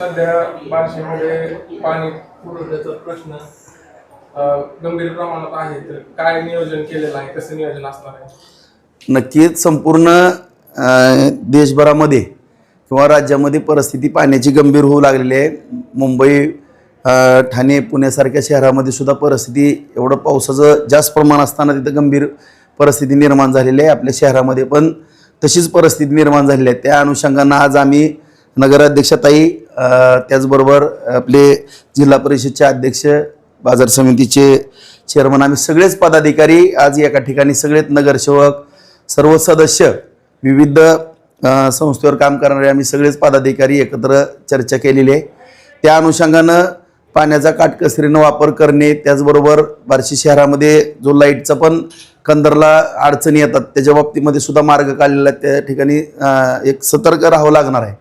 सध्या बार्शीमध्ये पाणी पुरवठ्याचा प्रश्न गंभीर प्रमाणात आहे. तर काय नियोजन केलेलं आहे, कसं नियोजन असणार आहे? नक्कीच संपूर्ण देशभरामध्ये किंवा राज्यामध्ये परिस्थिती पाण्याची गंभीर होऊ लागलेली आहे. मुंबई, ठाणे, पुण्यासारख्या शहरामध्ये सुद्धा परिस्थिती एवढं पावसाचं जास्त प्रमाण असताना तिथं गंभीर परिस्थिती निर्माण झालेली आहे. आपल्या शहरामध्ये पण तशीच परिस्थिती निर्माण झालेली आहे. त्या अनुषंगानं आज आम्ही नगराध्यक्षताई, त्याचबरोबर आपले जिल्हा परिषदचे अध्यक्ष, बाजार समितीचे चेअरमन, आम्ही सगळेच पदाधिकारी आज एका ठिकाणी, सगळेच नगरसेवक, सर्व सदस्य, विविध संस्थेवर काम करणारे आम्ही सगळेच पदाधिकारी एकत्र चर्चा केलेली आहे. त्या अनुषंगानं पाण्याचा काटकसरीनं वापर करणे, त्याचबरोबर बार्शी शहरामध्ये जो लाईटचा पण कंदरला अडचणी येतात त्याच्या बाबतीमध्ये सुद्धा मार्ग काढलेला आहे. त्या ठिकाणी एक सतर्क राहावं लागणार आहे.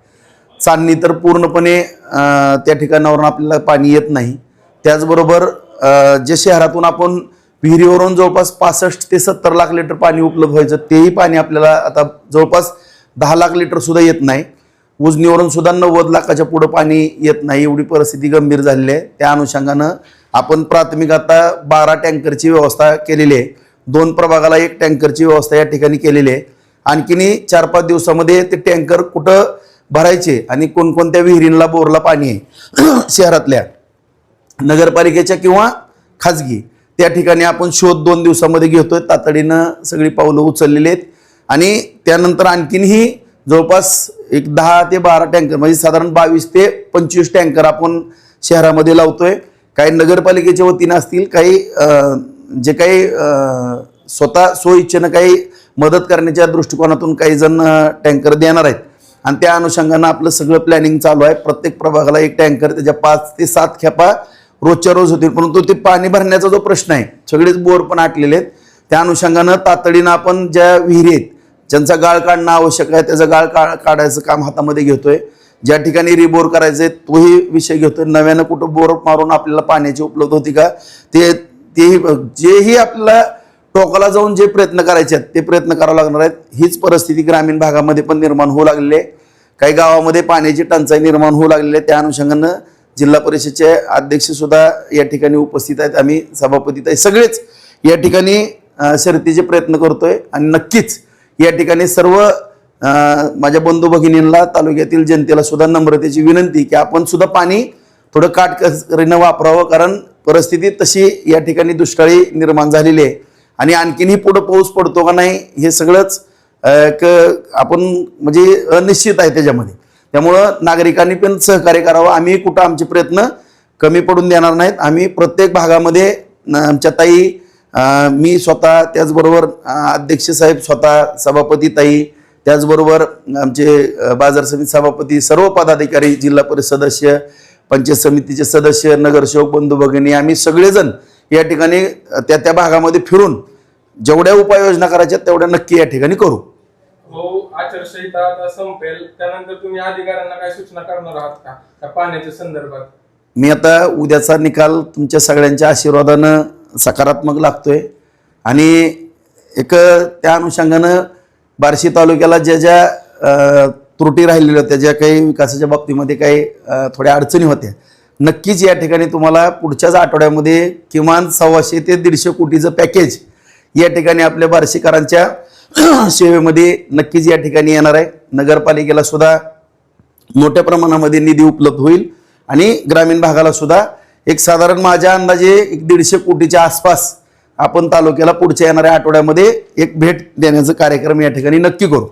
चांदणी तर पूर्णपणे त्या ठिकाणावरून आपल्याला पाणी येत नाही. त्याचबरोबर जे शहरातून आपण विहिरीवरून जवळपास 65 ते 70 लाख लिटर पाणी उपलब्ध व्हायचं, तेही पाणी आपल्याला आता जवळपास 10 लाख लिटर सुद्धा येत नाही. उजनीवरून सुद्धा 90 लाखाच्या पुढं पाणी येत नाही. एवढी परिस्थिती गंभीर झालेली आहे. त्या अनुषंगानं आपण प्राथमिक आता 12 टँकरची व्यवस्था केलेली आहे. 2 प्रभागाला 1 टँकरची व्यवस्था या ठिकाणी केलेली आहे. आणखीनही 4-5 दिवसामध्ये ते टँकर कुठं भरायचे आणि कोणकोणत्या विहिरींना, बोरला पाणी आहे शहरातल्या, नगरपालिकेच्या किंवा खाजगी, त्या ठिकाणी आपण शोध 2 दिवसामध्ये घेतोय. तातडीनं सगळी पावलं उचललेली आहेत. आणि त्यानंतर आणखीनही जवळपास एक 10 ते 12 टँकर, म्हणजे साधारण 22 ते 25 टँकर आपण शहरामध्ये लावतोय. काही नगरपालिकेच्या वतीनं असतील, काही जे काही स्वतः स्वइच्छेनं काही मदत करण्याच्या दृष्टिकोनातून काही जण टँकर देणार आहेत. आणि त्या अनुषंगानं आपलं सगळं प्लॅनिंग चालू आहे. प्रत्येक प्रभागाला 1 टँकर, त्याच्या 5 ते 7 खेपा रोजच्या रोज होतील. परंतु ते पाणी भरण्याचा जो प्रश्न आहे, सगळेच बोर पण आटलेले आहेत. त्या अनुषंगानं तातडीनं आपण ज्या विहिरी आहेत ज्यांचा गाळ काढणं आवश्यक आहे त्याचा गाळ काढायचं काम हातामध्ये घेतोय. ज्या ठिकाणी रिबोर करायचे तोही विषय घेतोय. नव्यानं कुठं बोर मारून आपल्याला पाण्याची उपलब्ध होती का तेही जेही आपल्याला टोकाला जाऊन जे प्रयत्न करायचे आहेत ते प्रयत्न करावे लागणार आहेत. हीच परिस्थिती ग्रामीण भागामध्ये पण निर्माण होऊ लागलेली आहे. काही गावामध्ये पाण्याची टंचाई निर्माण होऊ लागलेली आहे. त्या अनुषंगानं जिल्हा परिषदेचे अध्यक्ष सुद्धा या ठिकाणी उपस्थित आहेत. आम्ही सभापती आहे, सगळेच या ठिकाणी शर्तीचे प्रयत्न करतोय. आणि नक्कीच या ठिकाणी सर्व माझ्या बंधू भगिनींना, तालुक्यातील जनतेला सुद्धा नम्रतेची विनंती की आपण सुद्धा पाणी थोडं काटकसरीनं वापरावं. कारण परिस्थिती तशी या ठिकाणी दुष्काळी निर्माण झालेली आहे. आणि आणखीनही पुढं पाऊस पडतो का नाही हे सगळंच आपण म्हणजे अनिश्चित आहे त्याच्यामध्ये. त्यामुळं नागरिकांनी पण सहकार्य करावं. आम्ही कुठं आमचे प्रयत्न कमी पडून देणार नाहीत. आम्ही प्रत्येक भागामध्ये आमच्या ताई, मी स्वतः, त्याचबरोबर अध्यक्ष साहेब स्वतः, सभापती ताई, त्याचबरोबर आमचे बाजार समिती सभापती, सर्व पदाधिकारी, जिल्हा परिषद सदस्य, पंचायत समितीचे सदस्य, नगरसेवक बंधू भगिनी, आम्ही सगळेजण या ठिकाणी त्या भागामध्ये फिरून जेवढ्या उपाययोजना करायच्या तेवढ्या नक्की या ठिकाणी करू. आचारसंहिता आता संपेल त्यानंतर तुम्ही अधिकाऱ्यांना काय सूचना करणार आहात का पाण्याच्या संदर्भात? मी आता उद्याचा निकाल तुमच्या सगळ्यांच्या आशीर्वादानं सकारात्मक लागतोय. आणि एक त्या अनुषंगानं बार्शी तालुक्याला ज्या त्रुटी राहिलेल्या होत्या, ज्या काही विकासाच्या बाबतीमध्ये काही थोड्या अडचणी होत्या, नक्कीच या ठिकाणी तुम्हाला पुढच्याच आठवड्यामध्ये किमान 125 ते 150 कोटीचं पॅकेज या ठिकाणी आपल्या बार्शीकरांच्या सेवेमध्ये नक्कीच या ठिकाणी येणार आहे. नगरपालिकेला सुद्धा मोठ्या प्रमाणामध्ये निधी उपलब्ध होईल. आणि ग्रामीण भागाला सुद्धा एक साधारण माझ्या अंदाजे 150 कोटीच्या आसपास आपण तालुक्याला पुढच्या येणाऱ्या आठवड्यामध्ये एक भेट देण्याचा कार्यक्रम या ठिकाणी नक्की करू.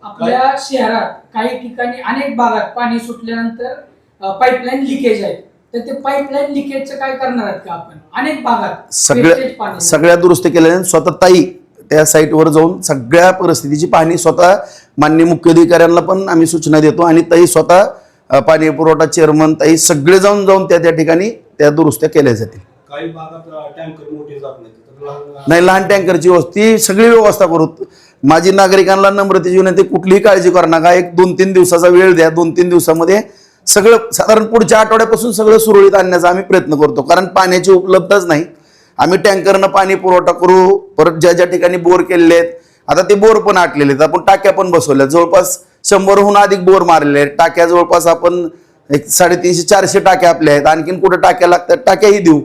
आपल्या शहरात काही ठिकाणी अनेक भागात पाणी सुटल्यानंतर पाईपलाईन लिकेज आहे. तर ते पाईपलाईन लिकेजचं काय करणार आहेत का आपण? अनेक भागात सगळ्या दुरुस्त केल्याने स्वतः ताई त्या साईटवर जाऊन सगळ्या परिस्थितीची पाहणी, स्वतः माननीय मुख्याधिकाऱ्यांना पण आम्ही सूचना देतो. आणि ताई स्वतः पाणी पुरवठा चेअरमन ताई सगळे जाऊन त्या ठिकाणी त्या दुरुस्त्या केल्या जातील. काही भागात टँकर मोठे जात नाही, लहान टँकरची ती सगळी व्यवस्था करू. माझी नागरिकांना नम्रतेची विनंती, कुठलीही काळजी करू नका. एक 2-3 दिवसाचा वेळ द्या. 2-3 दिवसामध्ये सगळं साधारण पुढच्या आठवड्यापासून सगळं सुरळीत आणण्याचा आम्ही प्रयत्न करतो. कारण पाण्याची उपलब्धच नाही. आम्ही टँकरनं पाणी पुरवठा करू. परत ज्या ठिकाणी बोर केलेले आहेत आता ते बोर पण आटलेले आहेत. आपण टाक्या पण बसवल्या, जवळपास 100हून अधिक बोर मारलेले आहेत. टाक्या जवळपास आपण एक 350-400 टाक्या आपल्या आहेत, आणखीन कुठं टाक्या लागतात टाक्याही देऊ.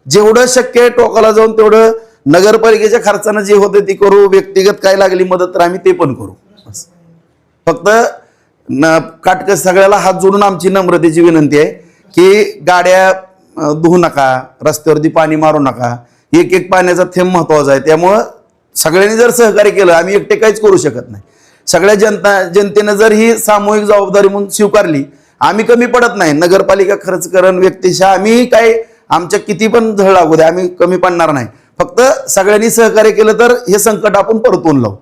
जेवढं शक्य आहे टोकाला जाऊन तेवढं नगरपालिकेच्या खर्चानं जे होते ते करू. व्यक्तिगत काय लागली मदत तर आम्ही ते पण करू. बस. फक्त काटकस सगळ्याला हात जोडून आमची नम्रतेची विनंती आहे की गाड्या धुवू नका, रस्त्यावरती पाणी मारू नका. एक एक पाण्याचा थेंब महत्वाचा आहे. त्यामुळं सगळ्यांनी जर सहकार्य केलं, आम्ही एकटे काहीच करू शकत नाही. सगळ्या जनतेनं जर ही सामूहिक जबाबदारी म्हणून स्वीकारली, आम्ही कमी पडत नाही. नगरपालिका खर्च करण व्यक्तिशः आम्ही काय आमच्या किती पण झळ लागू दे, आम्ही कमी पडणार नाही. फक्त सगळ्यांनी सहकार्य केलं तर हे संकट आपण परतवून लावू.